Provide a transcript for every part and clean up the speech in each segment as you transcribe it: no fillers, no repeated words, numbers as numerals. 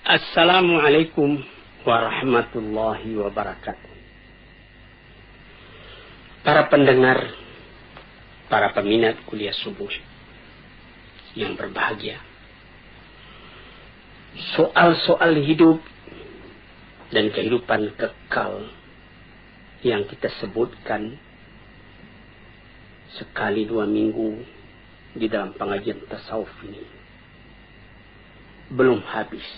Assalamualaikum warahmatullahi wabarakatuh. Para pendengar, para peminat kuliah subuh yang berbahagia. Soal-soal hidup dan kehidupan kekal yang kita sebutkan sekali 2 minggu di dalam pengajian tasawuf ini belum habis.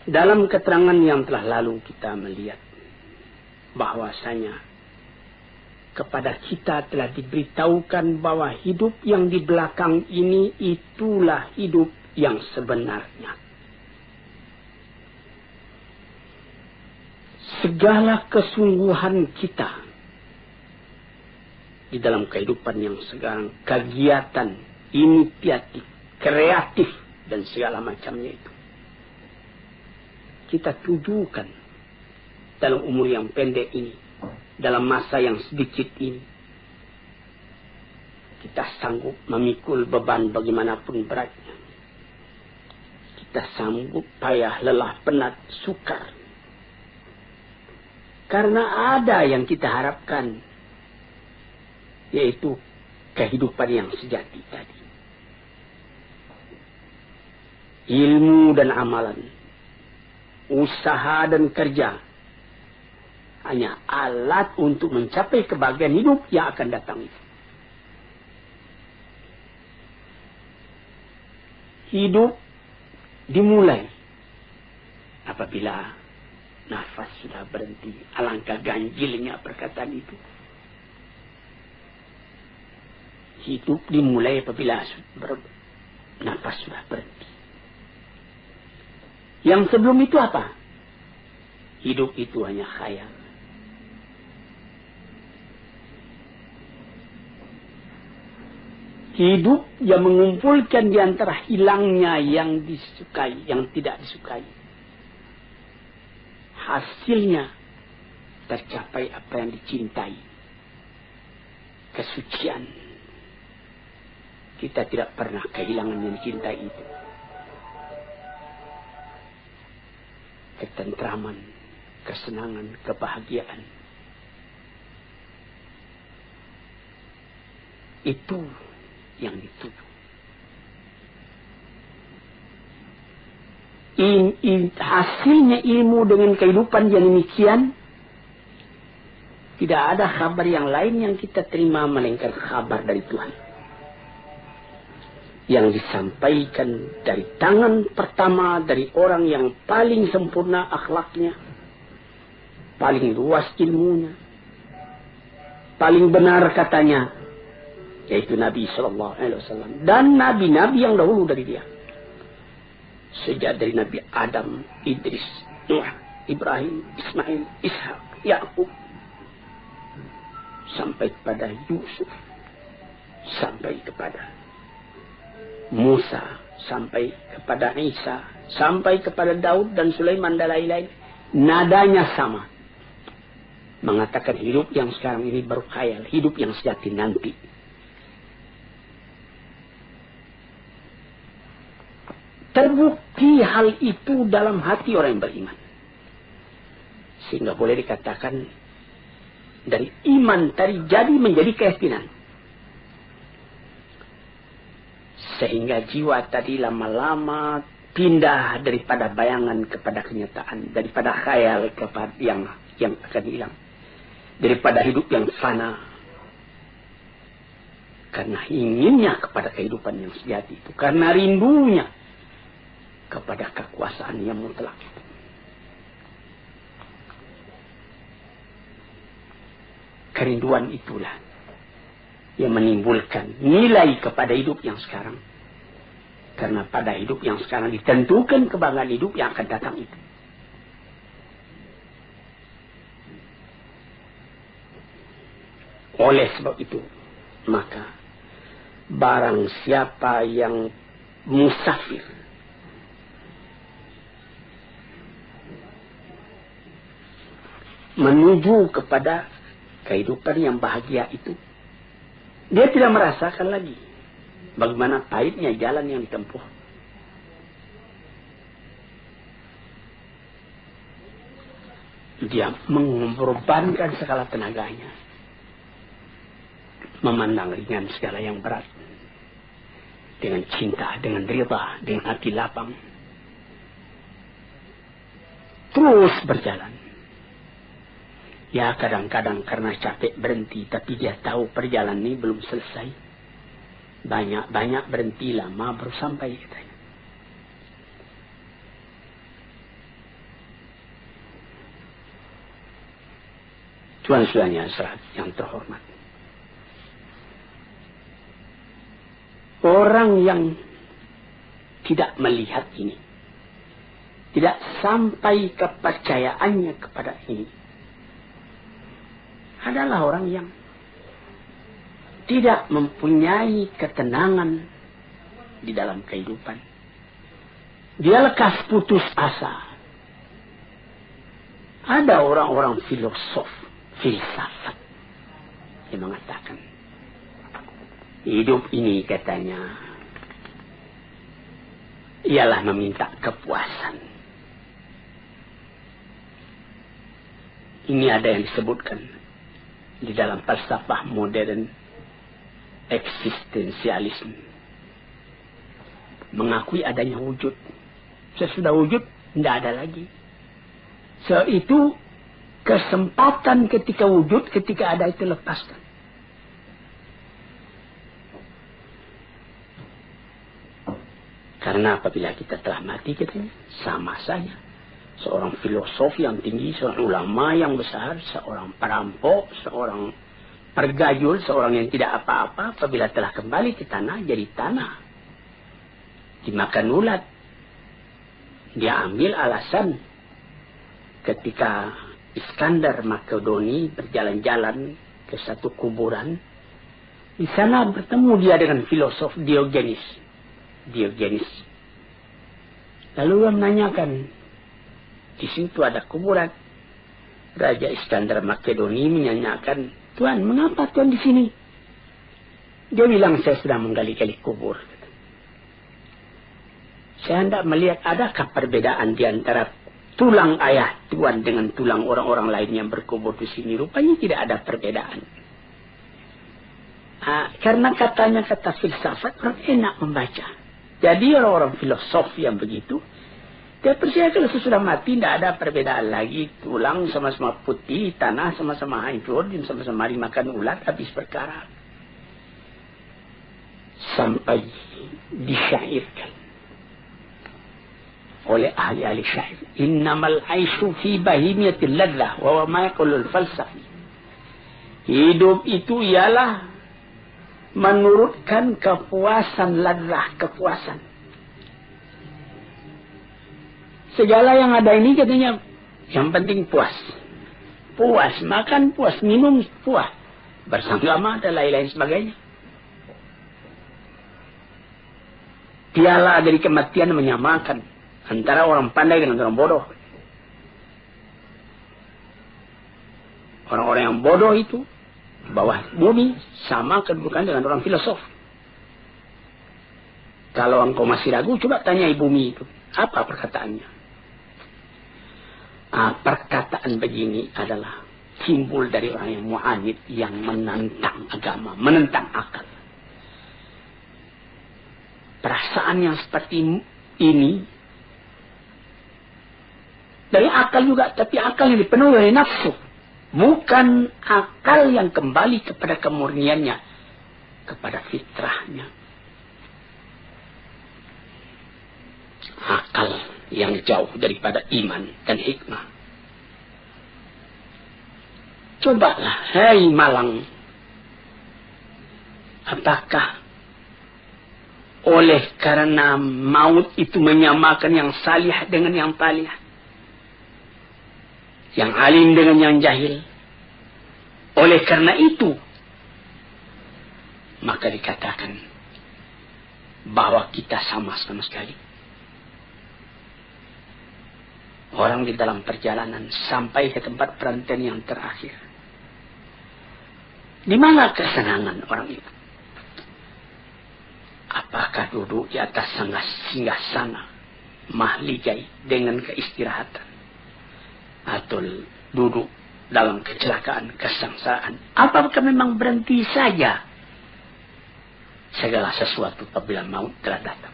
Dalam keterangan yang telah lalu kita melihat bahwasanya kepada kita telah diberitahukan bahwa hidup yang di belakang ini itulah hidup yang sebenarnya. Segala kesungguhan kita di dalam kehidupan yang sekarang, kegiatan, inisiatif, kreatif, dan segala macamnya itu, kita tujukan dalam umur yang pendek ini, dalam masa yang sedikit ini. Kita sanggup memikul beban bagaimanapun beratnya. Kita sanggup payah, lelah, penat, sukar. Karena ada yang kita harapkan, yaitu kehidupan yang sejati tadi. Ilmu dan amalan, usaha dan kerja hanya alat untuk mencapai kebahagiaan hidup yang akan datang itu. Hidup dimulai apabila nafas sudah berhenti. Alangkah ganjilnya perkataan itu. Hidup dimulai apabila nafas sudah berhenti. Yang sebelum itu apa? Hidup itu hanya khayal. Hidup yang mengumpulkan di antara hilangnya yang disukai, yang tidak disukai. Hasilnya tercapai apa yang dicintai. Kesucian. Kita tidak pernah kehilangan yang dicintai itu. Ketentraman, kesenangan, kebahagiaan. Itu yang dituju. Hasilnya ilmu dengan kehidupan yang demikian, tidak ada kabar yang lain yang kita terima melainkan kabar dari Tuhan. Yang disampaikan dari tangan pertama dari orang yang paling sempurna akhlaknya, paling luas ilmunya, paling benar katanya, yaitu Nabi SAW dan nabi-nabi yang dahulu dari dia. Sejak dari Nabi Adam, Idris, Nuh, Ibrahim, Ismail, Ishak, Yakub, sampai kepada Yusuf, sampai kepada Musa, sampai kepada Isa, sampai kepada Daud dan Sulaiman dan lain-lain. Nadanya sama. Mengatakan hidup yang sekarang ini baru khayal, hidup yang sejati nanti. Terbukti hal itu dalam hati orang yang beriman. Sehingga boleh dikatakan dari iman tadi jadi menjadi keyakinan. Sehingga jiwa tadi lama-lama pindah daripada bayangan kepada kenyataan, daripada khayal kepada yang akan hilang, daripada hidup yang fana. Karena inginnya kepada kehidupan yang sejati itu, karena rindunya kepada kekuasaan yang mutlak itu. Kerinduan itulah yang menimbulkan nilai kepada hidup yang sekarang. Karena pada hidup yang sekarang ditentukan kebanggaan hidup yang akan datang itu. Oleh sebab itu, maka barang siapa yang musafir menuju kepada kehidupan yang bahagia itu, dia tidak merasakan lagi bagaimana pahitnya jalan yang ditempuh. Dia mengorbankan segala tenaganya, memandang ringan segala yang berat, dengan cinta, dengan rida, dengan hati lapang, terus berjalan. Ya kadang-kadang karena capek berhenti, tapi dia tahu perjalanan ini belum selesai. Banyak-banyak berhenti, lama baru sampai katanya. Tuan-tuannya yang terhormat. Orang yang tidak melihat ini, tidak sampai kepercayaannya kepada ini, adalah orang yang tidak mempunyai ketenangan di dalam kehidupan. Dia lekas putus asa. Ada orang-orang filosof, filsafat yang mengatakan, hidup ini katanya ialah meminta kepuasan. Ini ada yang disebutkan di dalam falsafah modern, eksistensialisme. Mengakui adanya wujud. Sesudah wujud, tidak ada lagi. Itu kesempatan ketika wujud, ketika ada itu lepaskan. Karena apabila kita telah mati, katanya, sama saja. Seorang filosof yang tinggi, seorang ulama yang besar, seorang perampok, seorang pergayul, seorang yang tidak apa-apa, apabila telah kembali ke tanah, jadi tanah. Dimakan ulat. Dia ambil alasan ketika Iskandar Makedoni berjalan-jalan ke satu kuburan. Di sana bertemu dia dengan filosof Diogenes. Lalu dia menanyakan, di situ ada kuburan. Raja Iskandar Makedoni menanyakan, Tuan, mengapa Tuan di sini? Dia bilang, saya sedang menggali-gali kubur. Saya hendak melihat adakah perbedaan di antara tulang ayah Tuan dengan tulang orang-orang lain yang berkubur di sini. Rupanya tidak ada perbedaan. Karena katanya kata filsafat, orang enak membaca. Jadi orang-orang filosof yang begitu, dia percaya kalau sesudah mati tidak ada perbedaan lagi. Tulang sama-sama putih, tanah sama-sama hancur, sama-sama dimakan ulat, habis perkara. Sampai disyairkan oleh ahli-ahli syair. Innamal aisyu fi bahimiyatil ladzah wa ma yaqulul falsafi. Hidup itu ialah menurutkan kepuasan ladzah, kepuasan. Segala yang ada ini katanya, yang penting puas. Puas makan, puas minum, puas bersama dan lain-lain sebagainya. Piala dari kematian menyamakan antara orang pandai dengan orang bodoh. Orang-orang yang bodoh itu di bawah bumi sama kedudukan dengan orang filosof. Kalau engkau masih ragu, coba tanya bumi itu. Apa perkataannya? Perkataan begini adalah timbul dari orang yang mu'anid, yang menentang agama, menentang akal. Perasaan yang seperti ini dari akal juga, tapi akal yang dipenuhi oleh nafsu, bukan akal yang kembali kepada kemurniannya, kepada fitrahnya. Akal yang jauh daripada iman dan hikmah. Cobalah, hai Malang, apakah oleh karena maut itu menyamakan yang salih dengan yang talih, yang alim dengan yang jahil? Oleh karena itu, maka dikatakan bahwa kita sama sekali. Orang di dalam perjalanan sampai ke tempat perantauan yang terakhir. Di mana kesenangan orang itu? Apakah duduk di atas singgasana mahligai dengan keistirahatan, atau duduk dalam kecelakaan, kesengsaraan. Apakah memang berhenti saja segala sesuatu apabila maut telah datang?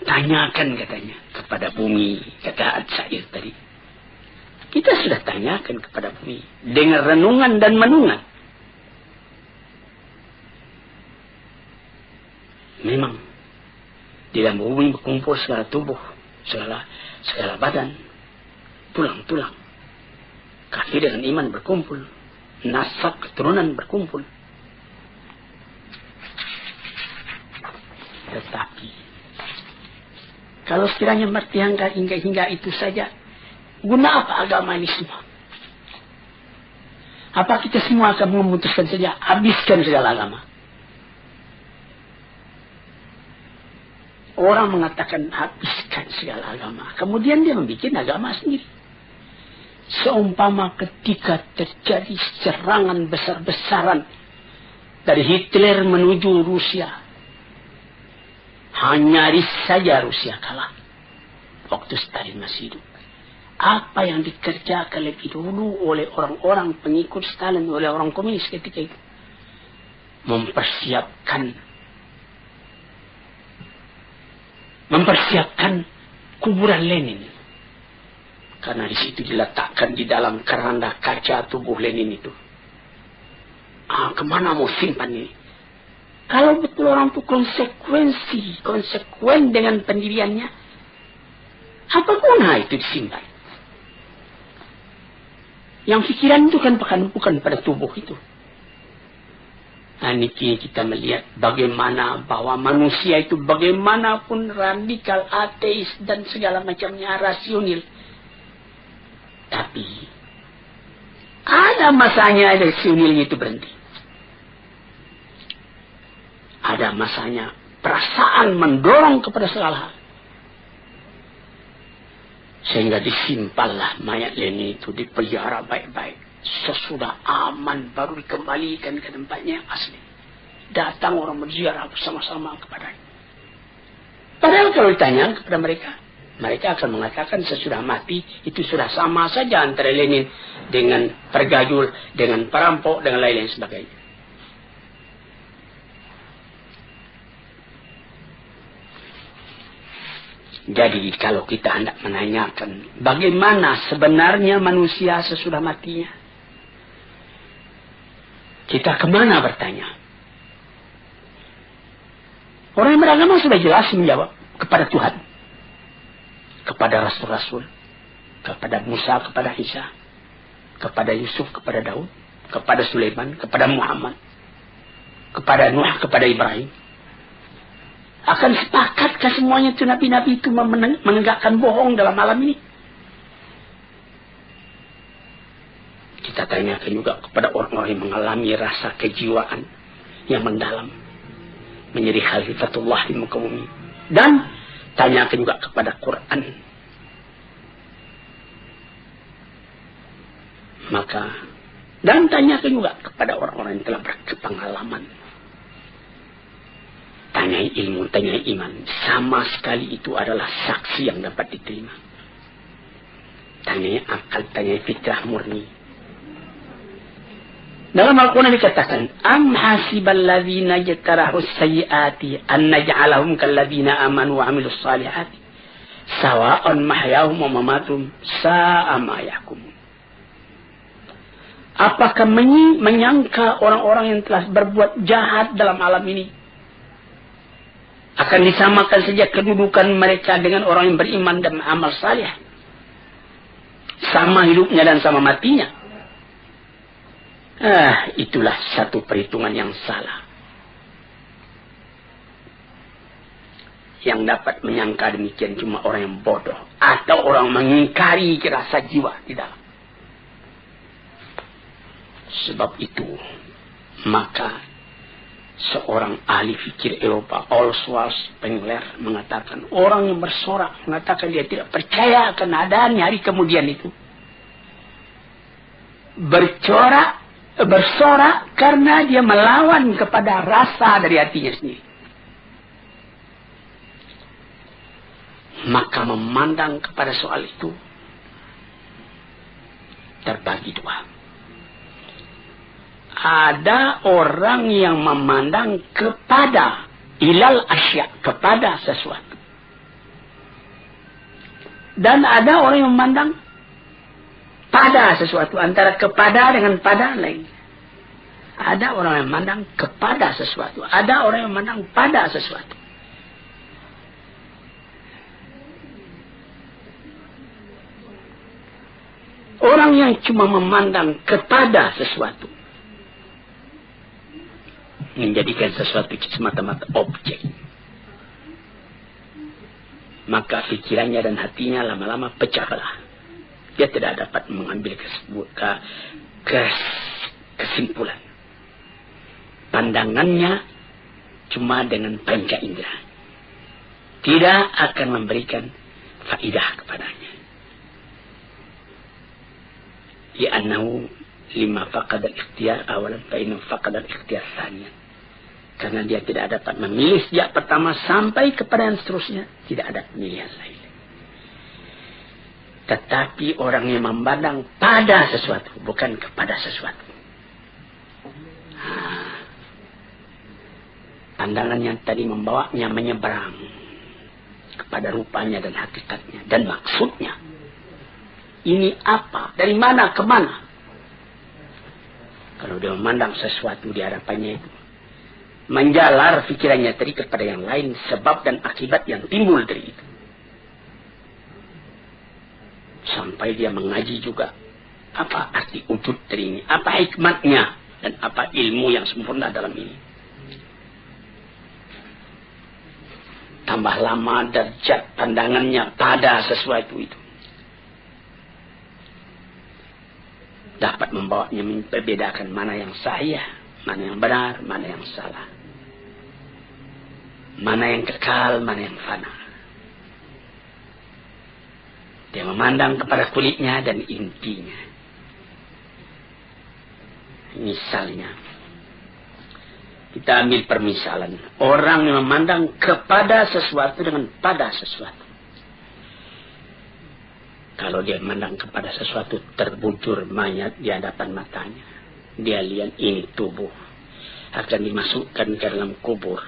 Tanyakan katanya kepada bumi, kata Syair tadi. Kita sudah tanyakan kepada bumi dengan renungan dan menungan. Memang di dalam bumi berkumpul segala tubuh, segala badan, tulang-tulang. Kafir dengan iman berkumpul, nasab keturunan berkumpul. Tetapi kalau sekiranya mati hingga itu saja, guna apa agama ini semua? Apa kita semua akan memutuskan saja, habiskan segala agama? Orang mengatakan habiskan segala agama. Kemudian dia membuat agama sendiri. Seumpama ketika terjadi serangan besar-besaran dari Hitler menuju Rusia, nyaris saja Rusia kalah waktu Stalin masih hidup. Apa yang dikerjakan lebih dulu oleh orang-orang pengikut Stalin, oleh orang komunis ketika itu? Mempersiapkan kuburan Lenin. Karena di situ diletakkan di dalam keranda kaca tubuh Lenin itu. Kemana mau simpan ini? Kalau betul orang itu konsekuen dengan pendiriannya, apa guna itu disimpan? Yang pikiran itu kan bukan pada tubuh itu. Ini kita melihat bagaimana bahwa manusia itu bagaimanapun radikal, ateis dan segala macamnya rasional. Tapi ada masanya rasionalnya itu berhenti. Ada masanya perasaan mendorong kepada segala hal. Sehingga disimpanlah mayat Lenin itu, dipelihara baik-baik. Sesudah aman baru dikembalikan ke tempatnya yang asli. Datang orang berziarah bersama-sama kepadanya. Padahal kalau ditanya kepada mereka, mereka akan mengatakan sesudah mati itu sudah sama saja antara Lenin dengan pergajul, dengan perampok, dengan lain-lain sebagainya. Jadi kalau kita hendak menanyakan bagaimana sebenarnya manusia sesudah matinya, kita kemana bertanya? Orang yang beragama sudah jelas menjawab kepada Tuhan, kepada Rasul-Rasul, kepada Musa, kepada Isa, kepada Yusuf, kepada Daud, kepada Sulaiman, kepada Muhammad, kepada Nuh, kepada Ibrahim. Akan sepakatkah semuanya itu nabi-nabi itu menegakkan bohong dalam alam ini? Kita tanyakan juga kepada orang-orang yang mengalami rasa kejiwaan yang mendalam, menjadi khalifatullah di muka bumi. Dan tanyakan juga kepada Quran. Dan tanyakan juga kepada orang-orang yang telah berpengalaman. Tanyai ilmu, tanyai iman. Sama sekali itu adalah saksi yang dapat diterima. Tanyai akal, tanyai fitrah murni. Dalam Al-Quran dikatakan, Am hasibal ladhina jatarahus sayyiati an naj'alahum kalladhina amanu wa amilus salihati sawa'an mahyahum wa mamatum sa'a ma yahkumun. Apakah menyangka orang-orang yang telah berbuat jahat dalam alam ini akan disamakan saja kedudukan mereka dengan orang yang beriman dan amal salih? Sama hidupnya dan sama matinya. Itulah satu perhitungan yang salah. Yang dapat menyangka demikian cuma orang yang bodoh atau orang mengingkari rasa jiwa di dalam. Sebab itu, maka seorang ahli fikir Eropa, Oswald Spengler, mengatakan orang yang bersorak, mengatakan dia tidak percaya akan adanya hari kemudian itu, bersorak karena dia melawan kepada rasa dari hatinya sendiri. Maka memandang kepada soal itu terbagi dua. Ada orang yang memandang kepada ilal asya, kepada sesuatu. Dan ada orang yang memandang pada sesuatu, antara kepada dengan pada lain. Ada orang yang memandang kepada sesuatu, ada orang yang memandang pada sesuatu. Orang yang cuma memandang kepada sesuatu, menjadikan sesuatu semata-mata objek, maka pikirannya dan hatinya lama-lama pecah belah. Dia tidak dapat mengambil kesimpulan. Pandangannya cuma dengan panca indera, tidak akan memberikan faidah kepadanya. Li'annahu lima faqad al-ikhtiyar awalan fa innahu faqad al-ikhtiyar tsaniyan. Karena dia tidak dapat memilih sejak pertama sampai kepada yang seterusnya, tidak ada pemilihan lain. Tetapi orang yang memandang pada sesuatu, bukan kepada sesuatu. Pandangan yang tadi membawanya menyeberang kepada rupanya dan hakikatnya dan maksudnya. Ini apa? Dari mana ke mana? Kalau dia memandang sesuatu di hadapannya itu, menjalar pikirannya tadi kepada yang lain, sebab dan akibat yang timbul dari itu. Sampai dia mengaji juga, apa arti wujud dari ini, apa hikmatnya, dan apa ilmu yang sempurna dalam ini. Tambah lama derajat pandangannya pada sesuatu itu, dapat membawanya membedakan mana yang sahih, mana yang benar, mana yang salah, mana yang kekal, mana yang fana. Dia memandang kepada kulitnya dan intinya. Misalnya, kita ambil permisalan orang yang memandang kepada sesuatu dengan pada sesuatu. Kalau dia memandang kepada sesuatu, terbujur mayat di hadapan matanya. Dia lihat ini tubuh akan dimasukkan ke dalam kubur.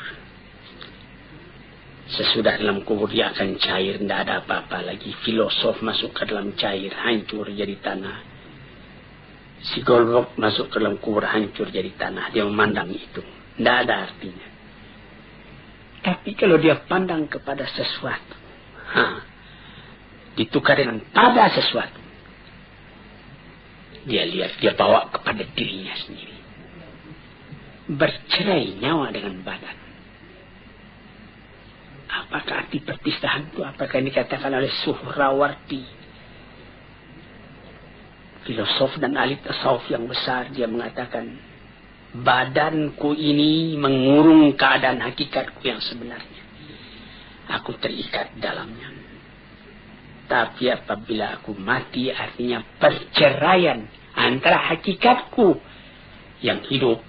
Sesudah dalam kubur dia akan cair, tidak ada apa-apa lagi. Filosof masuk ke dalam cair, hancur jadi tanah. Psikolog masuk ke dalam kubur, hancur jadi tanah. Dia memandang itu, tidak ada artinya. Tapi kalau dia pandang kepada sesuatu, ditukar dengan pada sesuatu, dia lihat, dia bawa kepada dirinya sendiri. Bercerai nyawa dengan badan. Apakah arti perpisahan itu? Apakah ini dikatakan oleh Suhrawardi, filosof dan ahli tasawuf yang besar? Dia mengatakan, badanku ini mengurung keadaan hakikatku yang sebenarnya. Aku terikat dalamnya. Tapi apabila aku mati, artinya perceraian antara hakikatku yang hidup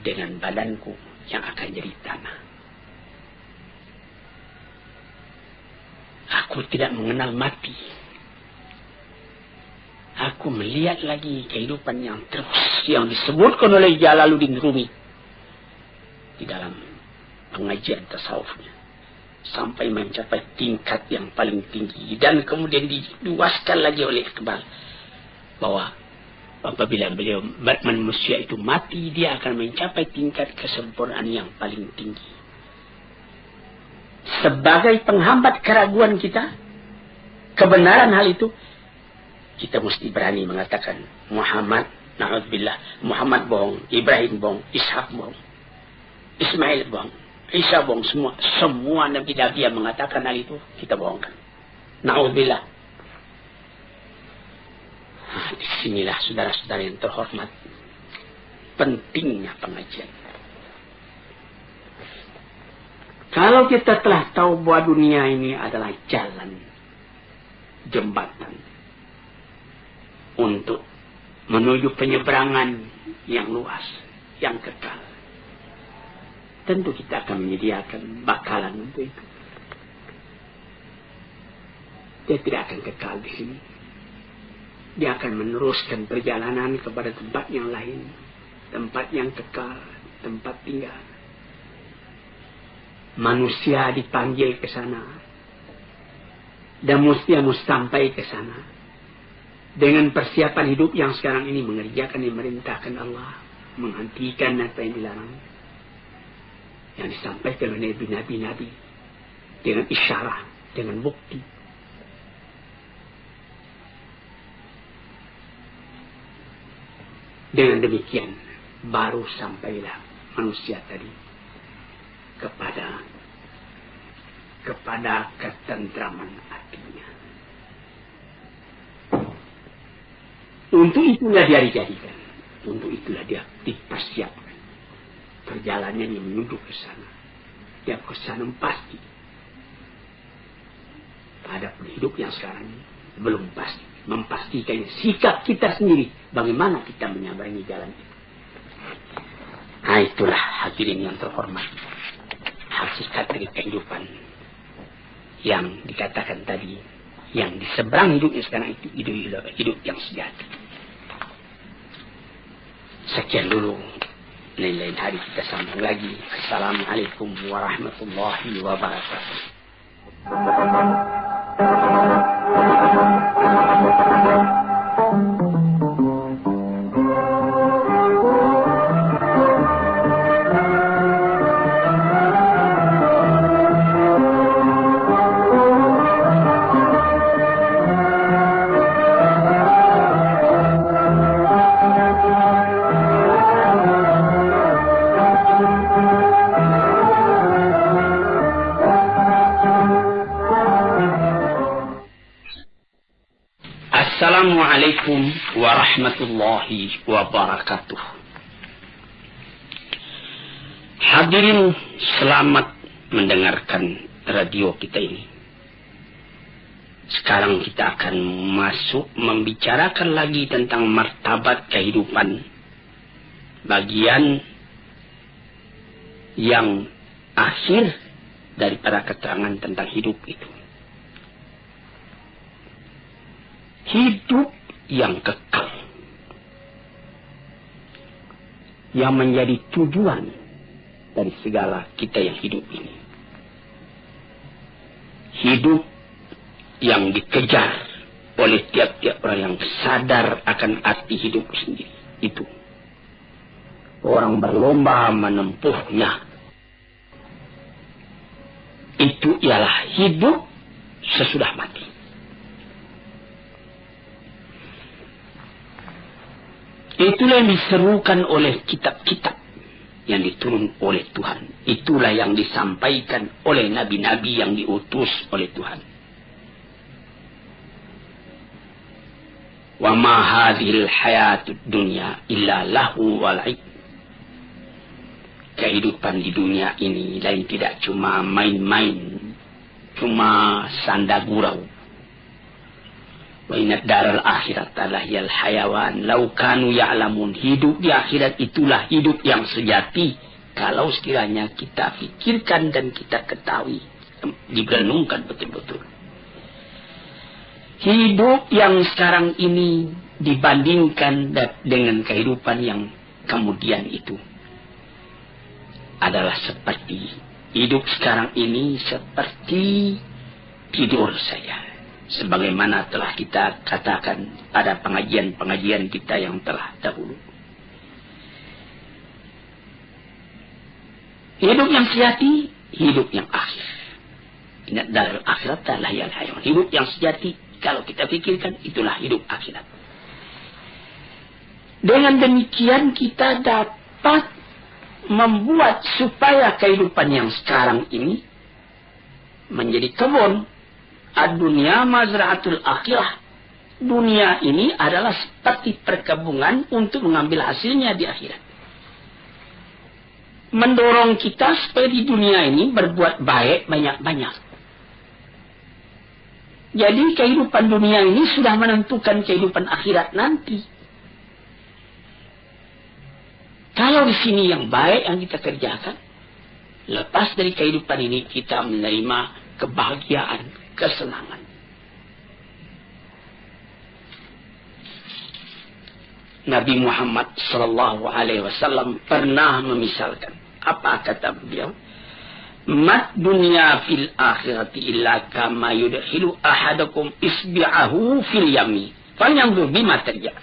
dengan badanku yang akan jadi tanah. Aku tidak mengenal mati. Aku melihat lagi kehidupan yang terus, yang disebutkan oleh Jalaluddin Rumi di dalam pengajian tasawufnya, sampai mencapai tingkat yang paling tinggi. Dan kemudian diluaskan lagi oleh Iqbal, bahwa apabila beliau manusia itu mati, dia akan mencapai tingkat kesempurnaan yang paling tinggi. Sebagai penghambat keraguan kita, kebenaran hal itu, kita mesti berani mengatakan Muhammad, na'udzubillah, Muhammad bohong, Ibrahim bohong, Ishak bohong, Ismail bohong, Isa bohong, semua nabi-nabi yang mengatakan hal itu kita bohongkan. Na'udzubillah. Disinilah saudara-saudara yang terhormat, pentingnya pengajian. Kalau kita telah tahu bahwa dunia ini adalah jalan, jembatan untuk menuju penyeberangan yang luas, yang kekal, tentu kita akan menyediakan bakalan untuk itu. dia tidak akan kekal di sini. Dia akan meneruskan perjalanan kepada tempat yang lain, tempat yang kekal, tempat tinggal. Manusia dipanggil ke sana, dan mesti sampai ke sana dengan persiapan hidup yang sekarang ini, mengerjakan yang dimerintahkan Allah, menghentikan apa yang dilarang, yang disampaikan oleh nabi-nabi dengan isyarat, dengan bukti. Dengan demikian baru sampailah manusia tadi kepada ketentraman hatinya. Untuk itulah dia dijadikan, untuk itulah dia dipersiapkan perjalanannya menuju ke sana. Dia ke sana pasti. Ada hidup yang sekarang ini belum pasti. Memastikan sikap kita sendiri, bagaimana kita menyabangi jalan itu. Nah, itulah hadirin yang terhormat, hakikat dari kehidupan yang dikatakan tadi, yang di seberang hidupnya sekarang itu hidup yang sejati. Sekian dulu, lain-lain hari kita sambung lagi. Assalamualaikum warahmatullahi wabarakatuh. Assalamualaikum warahmatullahi wabarakatuh. Hadirin, selamat mendengarkan radio kita ini. Sekarang kita akan masuk membicarakan lagi tentang martabat kehidupan, bagian yang akhir daripada keterangan tentang hidup itu. Hidup yang kekal, yang menjadi tujuan dari segala kita yang hidup ini. Hidup yang dikejar oleh tiap-tiap orang yang sadar akan arti hidup sendiri. Itu orang berlomba menempuhnya. Itu ialah hidup sesudah mati. Itulah yang diserukan oleh kitab-kitab yang diturun oleh Tuhan. Itulah yang disampaikan oleh nabi-nabi yang diutus oleh Tuhan. Wa ma hadhil hayatud dunya illa lahu wa la'ib. Kehidupan di dunia ini lain tidak cuma main-main, cuma sanda gurau. Wa inna daral akhirat lahiyal hayawan law kanu ya'lamun. Hidup di akhirat itulah hidup yang sejati kalau sekiranya kita pikirkan dan kita ketahui, direnungkan betul-betul. Hidup yang sekarang ini dibandingkan dengan kehidupan yang kemudian itu adalah seperti hidup sekarang ini seperti tidur saja. Sebagaimana telah kita katakan pada pengajian-pengajian kita yang telah dahulu. Hidup yang sejati, hidup yang akhir. Ingat dalam akhirat adalah yang hayawan. Hidup yang sejati, kalau kita pikirkan, itulah hidup akhirat. Dengan demikian kita dapat membuat supaya kehidupan yang sekarang ini menjadi kebun. Ad-dunya mazra'atul akhirah. Dunia ini adalah seperti perkebunan untuk mengambil hasilnya di akhirat. Mendorong kita supaya di dunia ini berbuat baik banyak-banyak. Jadi kehidupan dunia ini sudah menentukan kehidupan akhirat nanti. Kalau di sini yang baik yang kita kerjakan, lepas dari kehidupan ini kita menerima kebahagiaan, kesenangan. Nabi Muhammad sallallahu alaihi wasallam pernah memisalkan. Apa kata beliau? Mat dunya fil akhirati illa kama yudkhilu ahadakum isbi'ahu fil yami. Falyanzur bima tarja.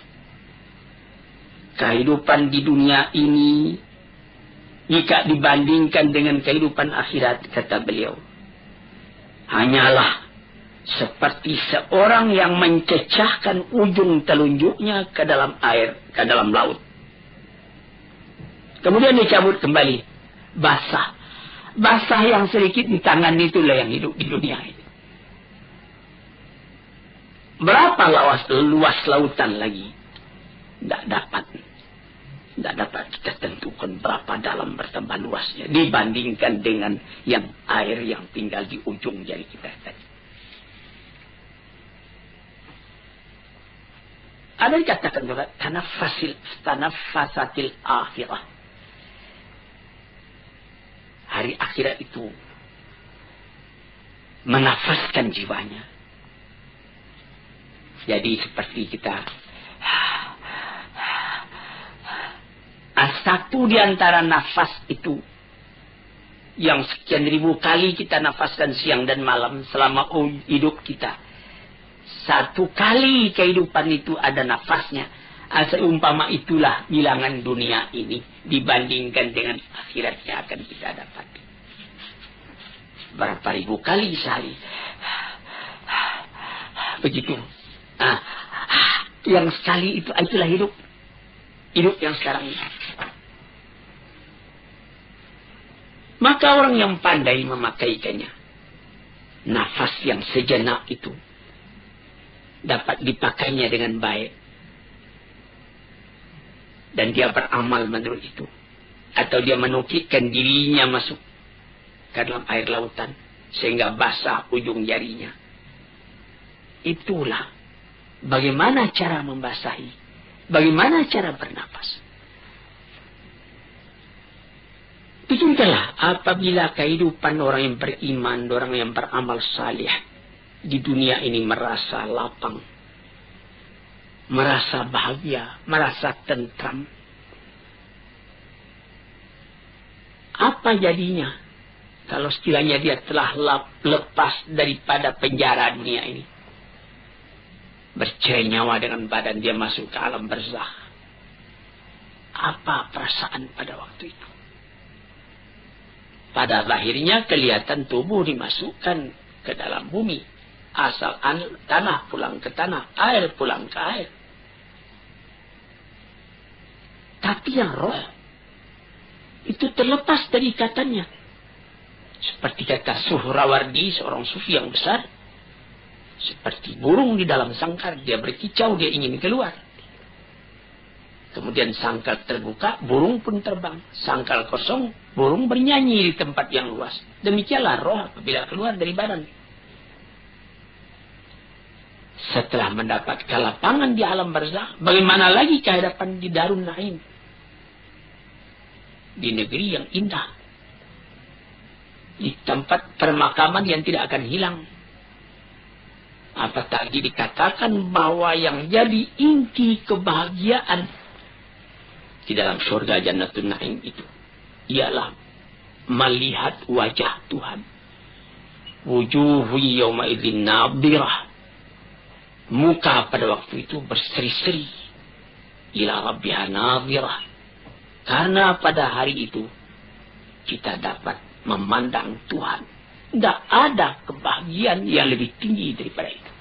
Kehidupan di dunia ini jika dibandingkan dengan kehidupan akhirat, kata beliau, hanyalah seperti seorang yang mencecahkan ujung telunjuknya ke dalam air, ke dalam laut. Kemudian dicabut kembali. Basah. Basah yang sedikit di tangan itulah yang hidup di dunia ini. Berapa luas lautan lagi? Tidak dapat kita tentukan berapa dalam bertambah luasnya dibandingkan dengan yang air yang tinggal di ujung jari kita tadi. Ada dikatakan juga tanaffasatil akhirah. Hari akhirat itu menafaskan jiwanya. Jadi seperti kita satu di antara nafas itu yang sekian ribu kali kita nafaskan siang dan malam selama hidup kita. Satu kali kehidupan itu ada nafasnya. Seumpama itulah bilangan dunia ini dibandingkan dengan akhirat yang akan kita dapati. Berapa ribu kali sehari. Begitu. Yang sekali itu, itulah hidup. Hidup yang sekarang ini. Maka orang yang pandai memakaikannya, nafas yang sejenak itu dapat dipakainya dengan baik. Dan dia beramal menurut itu. Atau dia menukikkan dirinya masuk ke dalam air lautan. Sehingga basah ujung jarinya. Itulah bagaimana cara membasahi. Bagaimana cara bernafas. Begitulah apabila kehidupan orang yang beriman, orang yang beramal salih di dunia ini merasa lapang, merasa bahagia, merasa tentram. Apa jadinya kalau sekiranya dia telah lepas daripada penjara dunia ini? Bercerai nyawa dengan badan dia masuk ke alam barzakh. Apa perasaan pada waktu itu? Pada lahirnya kelihatan tubuh dimasukkan ke dalam bumi. Asal tanah pulang ke tanah, air pulang ke air. Tapi yang roh itu terlepas dari ikatannya. Seperti kata Suhrawardi, seorang sufi yang besar. Seperti burung di dalam sangkar, dia berkicau, dia ingin keluar. Kemudian sangkar terbuka, burung pun terbang. Sangkar kosong, burung bernyanyi di tempat yang luas. Demikianlah roh apabila keluar dari badan. Setelah mendapat kelapangan di alam barzakh, bagaimana lagi kehadapan di Darun Naim? Di negeri yang indah. Di tempat permakaman yang tidak akan hilang. Apa tadi dikatakan bahwa yang jadi inti kebahagiaan di dalam surga Jannatul Naim itu ialah melihat wajah Tuhan. Wujuhu yawma idzin nadhirah. Muka pada waktu itu berseri-seri. Ila rabbiha nadhirah. Karena pada hari itu kita dapat memandang Tuhan. Tidak ada kebahagiaan yang lebih tinggi daripada itu.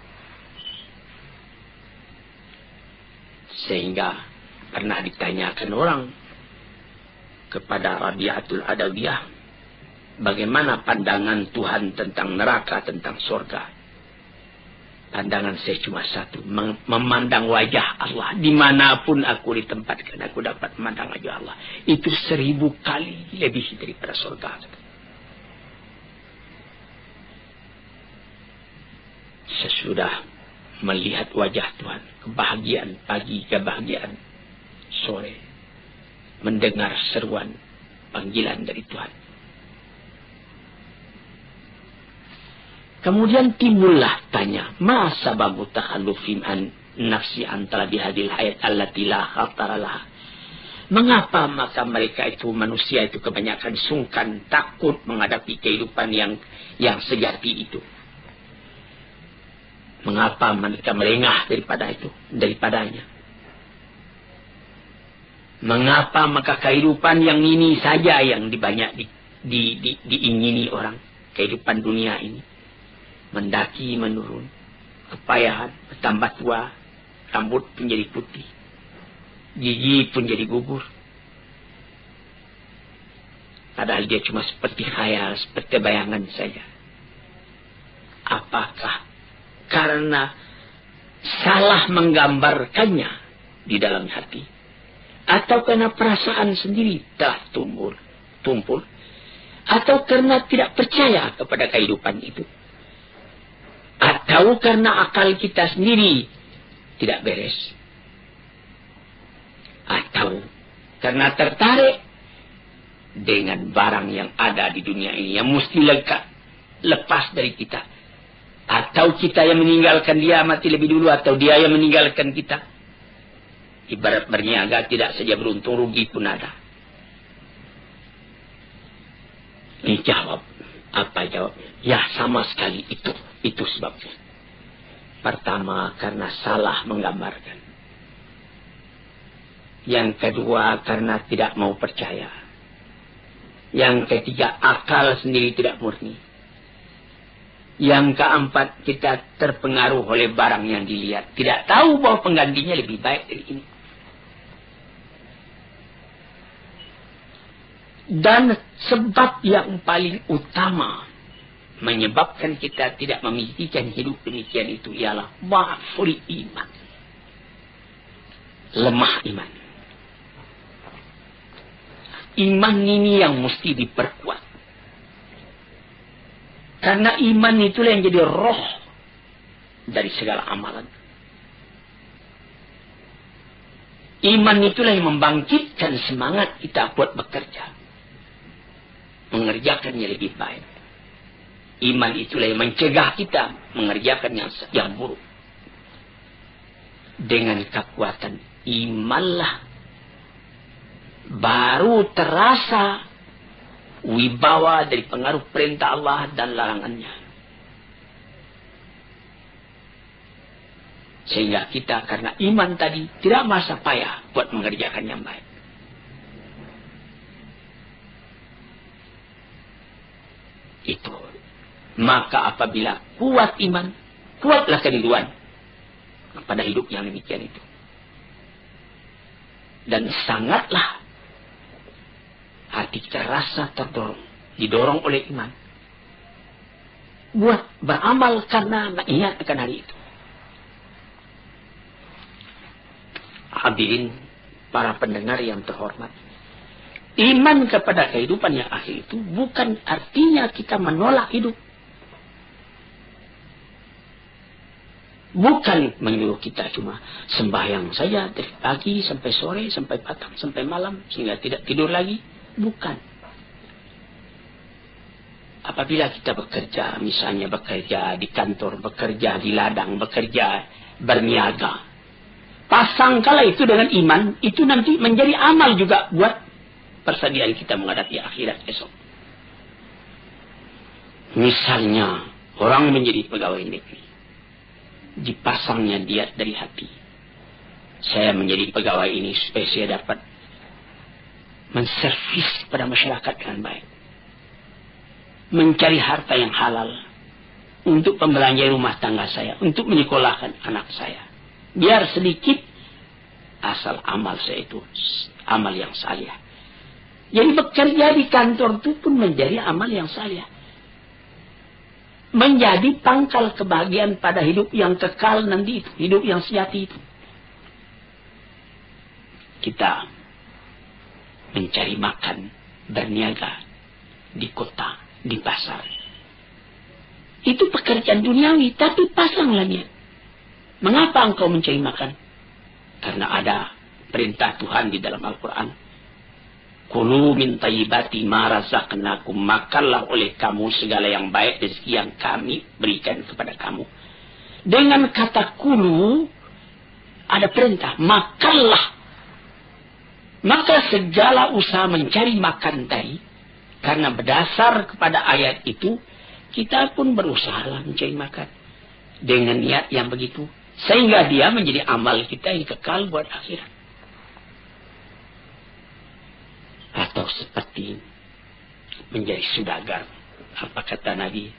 Sehingga pernah ditanyakan orang kepada Rabi'atul Adawiyah, bagaimana pandangan Tuhan tentang neraka, tentang surga. Pandangan saya cuma satu, memandang wajah Allah. Dimanapun aku ditempatkan, aku dapat memandang wajah Allah. Itu 1000 kali lebih daripada surga. Sesudah melihat wajah Tuhan, kebahagiaan pagi, kebahagiaan sore, mendengar seruan panggilan dari Tuhan. Kemudian timbullah tanya, ma sababu takhallufin an nafsi antara bihadil hayat allati la khatara laha. Mengapa maka mereka itu, manusia itu kebanyakan sungkan, takut menghadapi kehidupan yang sejati itu? Mengapa mereka melengah daripadanya? Mengapa maka kehidupan yang ini saja yang diingini orang? Kehidupan dunia ini mendaki menurun, kepayahan, bertambah tua, rambut pun jadi putih, gigi pun jadi gugur. Padahal dia cuma seperti khayal, seperti bayangan saja. Apakah karena salah menggambarkannya di dalam hati, atau karena perasaan sendiri telah tumpul, atau karena tidak percaya kepada kehidupan itu, atau karena akal kita sendiri tidak beres, atau karena tertarik dengan barang yang ada di dunia ini yang mesti lepas dari kita, atau kita yang meninggalkan dia mati lebih dulu, atau dia yang meninggalkan kita. Ibarat berniaga, tidak saja beruntung, rugi pun ada. Ini jawab. Apa jawabnya? Ya, sama sekali itu sebabnya. Pertama, karena salah menggambarkan. Yang kedua, karena tidak mau percaya. Yang ketiga, akal sendiri tidak murni. Yang keempat, kita terpengaruh oleh barang yang dilihat. Tidak tahu bahwa penggantinya lebih baik dari ini. Dan sebab yang paling utama menyebabkan kita tidak memikirkan hidup demikian itu ialah dha'ful iman. Lemah iman. Iman ini yang mesti diperkuat. Karena iman itulah yang jadi roh dari segala amalan. Iman itulah yang membangkitkan semangat kita buat bekerja. Mengerjakannya lebih baik. Iman itulah yang mencegah kita mengerjakan yang buruk. Dengan kekuatan imanlah baru terasa wibawa dari pengaruh perintah Allah dan larangannya. Sehingga kita karena iman tadi tidak merasa payah buat mengerjakan yang baik. Itu. Maka apabila kuat iman, kuatlah kerinduan kepada hidup yang demikian itu. Dan sangatlah hati kita rasa didorong oleh iman. Buat beramal karena ingat akan hari itu. Hadirin para pendengar yang terhormat. Iman kepada kehidupan yang akhir itu bukan artinya kita menolak hidup. Bukan menyuruh kita cuma sembahyang saja dari pagi sampai sore, sampai petang, sampai malam, sehingga tidak tidur lagi. Bukan. Apabila kita bekerja, misalnya bekerja di kantor, bekerja di ladang, bekerja berniaga, pasangkala itu dengan iman, itu nanti menjadi amal juga buat persediaan kita menghadapi akhirat esok. Misalnya, orang menjadi pegawai negeri. Dipasangnya diat dari hati. Saya menjadi pegawai ini supaya saya dapat menservis pada masyarakat dengan baik. Mencari harta yang halal. Untuk pembelanja rumah tangga saya. Untuk menyekolahkan anak saya. Biar sedikit, asal amal saya itu amal yang saleh. Jadi bekerja di kantor itu pun menjadi amal yang saleh. Menjadi pangkal kebahagiaan pada hidup yang kekal nanti itu. Hidup yang sejati itu. Kita mencari makan, berniaga di kota, di pasar. Itu pekerjaan duniawi, tapi pasanglah niat. Mengapa engkau mencari makan? Karena ada perintah Tuhan di dalam Al-Quran. Kulu min tayyibati ma razaqnakum, makanlah oleh kamu segala yang baik rezeki yang kami berikan kepada kamu. Dengan kata kulu, Ada perintah, makanlah. Maka segala usaha mencari makan tadi, karena berdasar kepada ayat itu, kita pun berusaha mencari makan. Dengan niat yang begitu. Sehingga dia menjadi amal kita yang kekal buat akhirat. Atau seperti menjadi saudagar. Apa kata Nabi?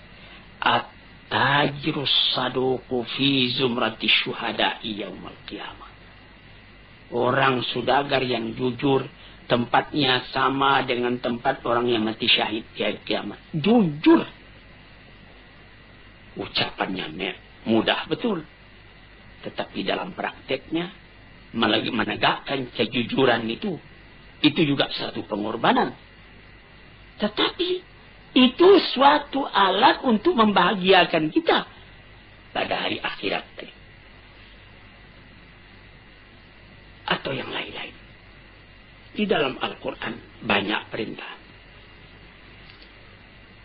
At-tajirus saduqu fi zumrati syuhada'i yaumal qiyamah. Orang saudagar yang jujur, tempatnya sama dengan tempat orang yang mati syahid di hari kiamat. Jujur. Ucapannya mudah betul. Tetapi dalam prakteknya, menegakkan kejujuran itu juga satu pengorbanan. Tetapi itu suatu alat untuk membahagiakan kita pada hari akhirat tadi. Atau yang lain-lain. Di dalam Al-Quran banyak perintah.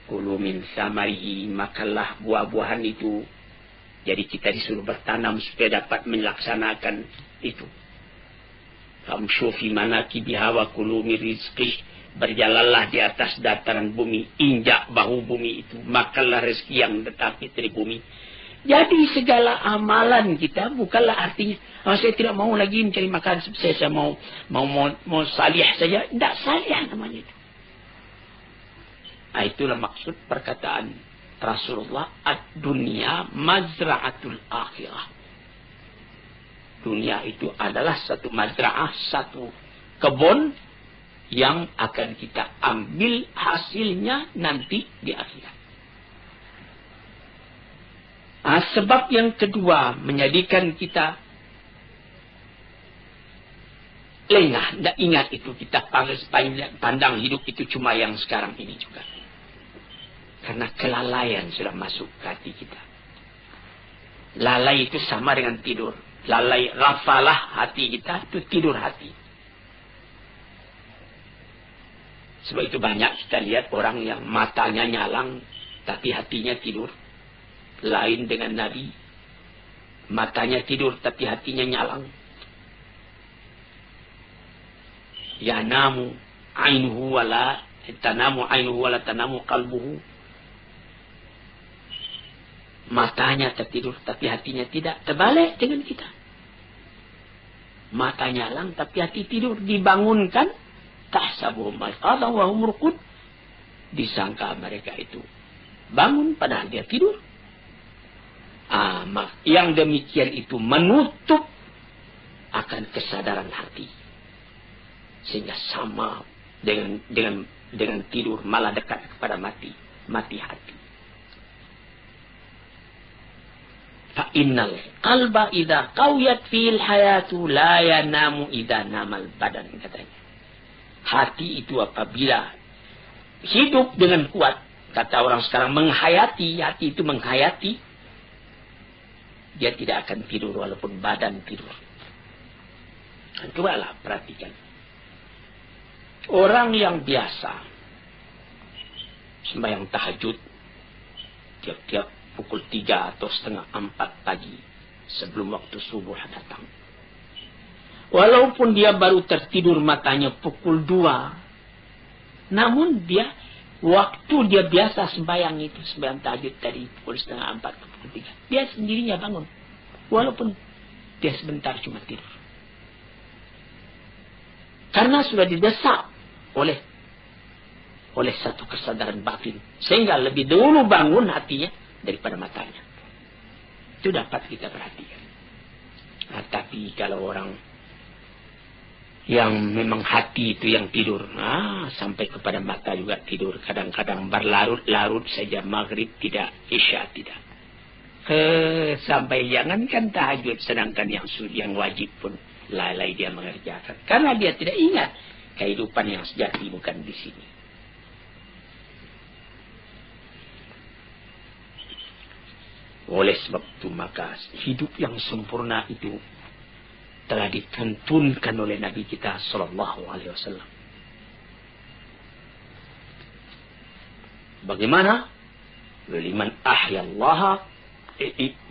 Kulu min samarihi, makanlah buah-buahan itu. Jadi kita disuruh bertanam supaya dapat melaksanakan itu. Famshu fi manakibiha wa kulu min rizqih. Berjalanlah di atas dataran bumi, injak bahu bumi itu, makanlah rezeki yang tetapi dari bumi. Jadi segala amalan kita bukanlah artinya, saya tidak mau lagi mencari makan, saya mau salih saja. Tidak salih namanya itu. Itulah maksud perkataan Rasulullah, ad-dunya mazra'atul akhirah. Dunia itu adalah satu mazra'ah, satu kebun yang akan kita ambil hasilnya nanti di akhirat. Sebab yang kedua menjadikan kita lengah, tidak ingat itu, kita pandang hidup itu cuma yang sekarang ini juga. Karena kelalaian sudah masuk ke hati kita. Lalai itu sama dengan tidur. Lalai, rafalah hati kita, itu tidur hati. Sebab itu banyak kita lihat orang yang matanya nyalang, tapi hatinya tidur. Lain dengan Nabi. Matanya tidur, tapi hatinya nyalang. Yanamu ainuhu wala tanamu qalbuhu. Matanya tertidur, tapi hatinya tidak. Terbalik dengan kita. Mata nyalang, tapi hati tidur. Dibangunkan. Tahsabuhum ayqadhan wa hum ruqud. Disangka mereka itu bangun padahal dia tidur. Yang demikian itu menutup akan kesadaran hati. Sehingga sama dengan tidur, malah dekat kepada mati hati. Fa innal qalba idza qawiyat fil hayatu la yanamu idza namal badan, katanya. Hati itu apabila hidup dengan kuat, kata orang sekarang menghayati, hati itu menghayati, dia tidak akan tidur walaupun badan tidur. Cobalah perhatikan. Orang yang biasa sembahyang tahajud tiap-tiap pukul 3 atau setengah 4 pagi sebelum waktu subuh datang. Walaupun dia baru tertidur matanya pukul 2. Namun dia, waktu dia biasa sembahyang itu, sembahyang tahajud tadi pukul setengah 4 atau pukul 3. Dia sendirinya bangun. Walaupun dia sebentar cuma tidur. Karena sudah didesak oleh satu kesadaran batin. Sehingga lebih dulu bangun hatinya daripada matanya. Itu dapat kita perhatikan. Tapi kalau orang yang memang hati itu yang tidur, sampai kepada mata juga tidur. Kadang-kadang berlarut-larut saja, maghrib tidak, isya tidak. Sampai jangankan tahajud, sedangkan yang wajib pun lalai dia mengerjakan. Karena dia tidak ingat kehidupan yang sejati bukan di sini. Oleh sebab itu maka hidup yang sempurna itu telah dituntunkan oleh Nabi kita Sallallahu Alaihi Wasallam. Bagaimana? Liman ahyallaha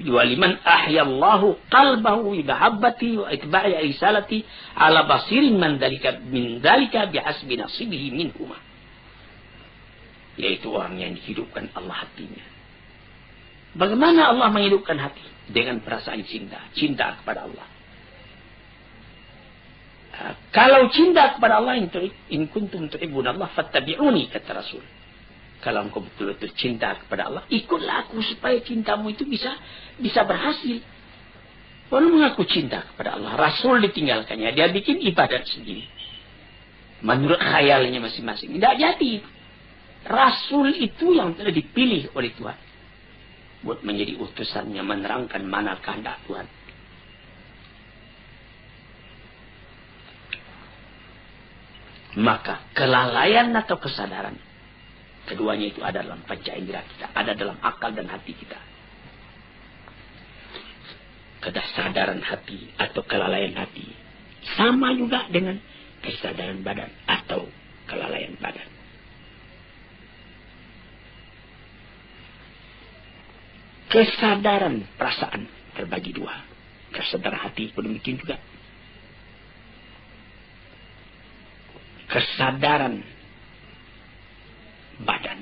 waliman ahyallahu qalbahu bi mahabbati wa itba'i risalati ala basirin min dzalika bihasbi nasibihi minhuma. Yaitu orang yang dihidupkan Allah hatinya. Bagaimana Allah menghidupkan hati? Dengan perasaan cinta kepada Allah. Kalau cinta kepada Allah, in kuntum tuhibbunallah fattabi'uni, kata Rasul. Kalau engkau betul-betul cinta kepada Allah, ikutlah aku supaya cintamu itu bisa berhasil. Walau mengaku cinta kepada Allah, Rasul ditinggalkannya, dia bikin ibadat sendiri. Menurut khayalnya masing-masing. Tidak jadi. Rasul itu yang telah dipilih oleh Tuhan buat menjadi utusannya, menerangkan mana kehendak Tuhan. Maka kelalaian atau kesadaran, keduanya itu ada dalam panca indera kita, ada dalam akal dan hati kita. Kesadaran hati atau kelalaian hati sama juga dengan kesadaran badan atau kelalaian badan. Kesadaran perasaan terbagi dua. Kesadaran hati pun demikian juga. Kesadaran badan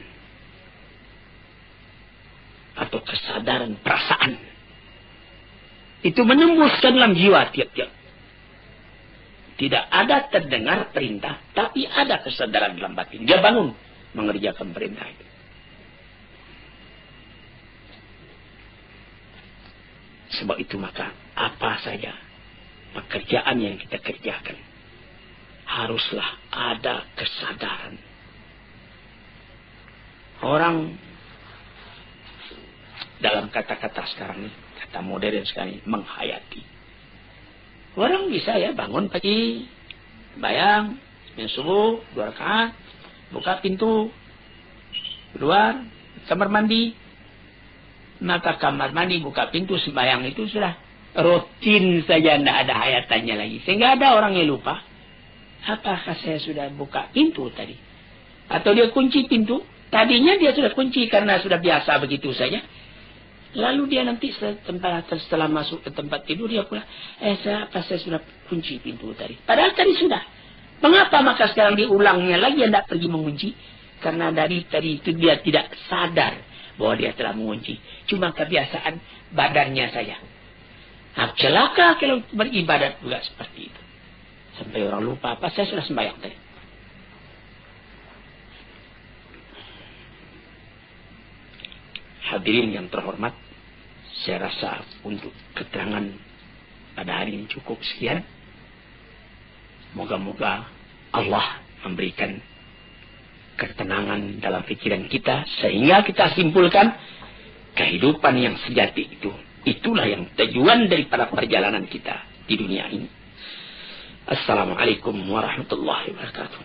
atau kesadaran perasaan itu menembus ke dalam jiwa tiap-tiap. Tidak ada terdengar perintah, tapi ada kesadaran dalam batin. Dia bangun mengerjakan perintah itu. Sebab itu maka apa saja pekerjaan yang kita kerjakan, haruslah ada kesadaran. Orang dalam kata-kata sekarang ini, kata modern sekali, menghayati. Orang bisa ya bangun pagi, bayang, subuh, 2 rakaat, buka pintu, keluar, kamar mandi. Maka kamar mandi, buka pintu, sembahyang itu sudah rutin saja, tidak ada hayatannya lagi. Sehingga ada orang yang lupa, apakah saya sudah buka pintu tadi? Atau dia kunci pintu? Tadinya dia sudah kunci karena sudah biasa begitu saja. Lalu dia nanti setelah masuk ke tempat tidur, dia pula, saya sudah kunci pintu tadi. Padahal tadi sudah. Mengapa maka sekarang diulangnya lagi, tidak pergi mengunci? Karena dari tadi itu dia tidak sadar bahwa dia telah mengunci. Cuma kebiasaan badannya saja. Nah, celaka kalau beribadat juga seperti itu. Sampai orang lupa, saya sudah sembahyang tadi. Hadirin yang terhormat, saya rasa untuk keterangan pada hari ini cukup sekian. Moga-moga Allah memberikan ketenangan dalam pikiran kita, sehingga kita simpulkan kehidupan yang sejati itu. Itulah yang tujuan daripada perjalanan kita di dunia ini. Assalamualaikum warahmatullahi wabarakatuh.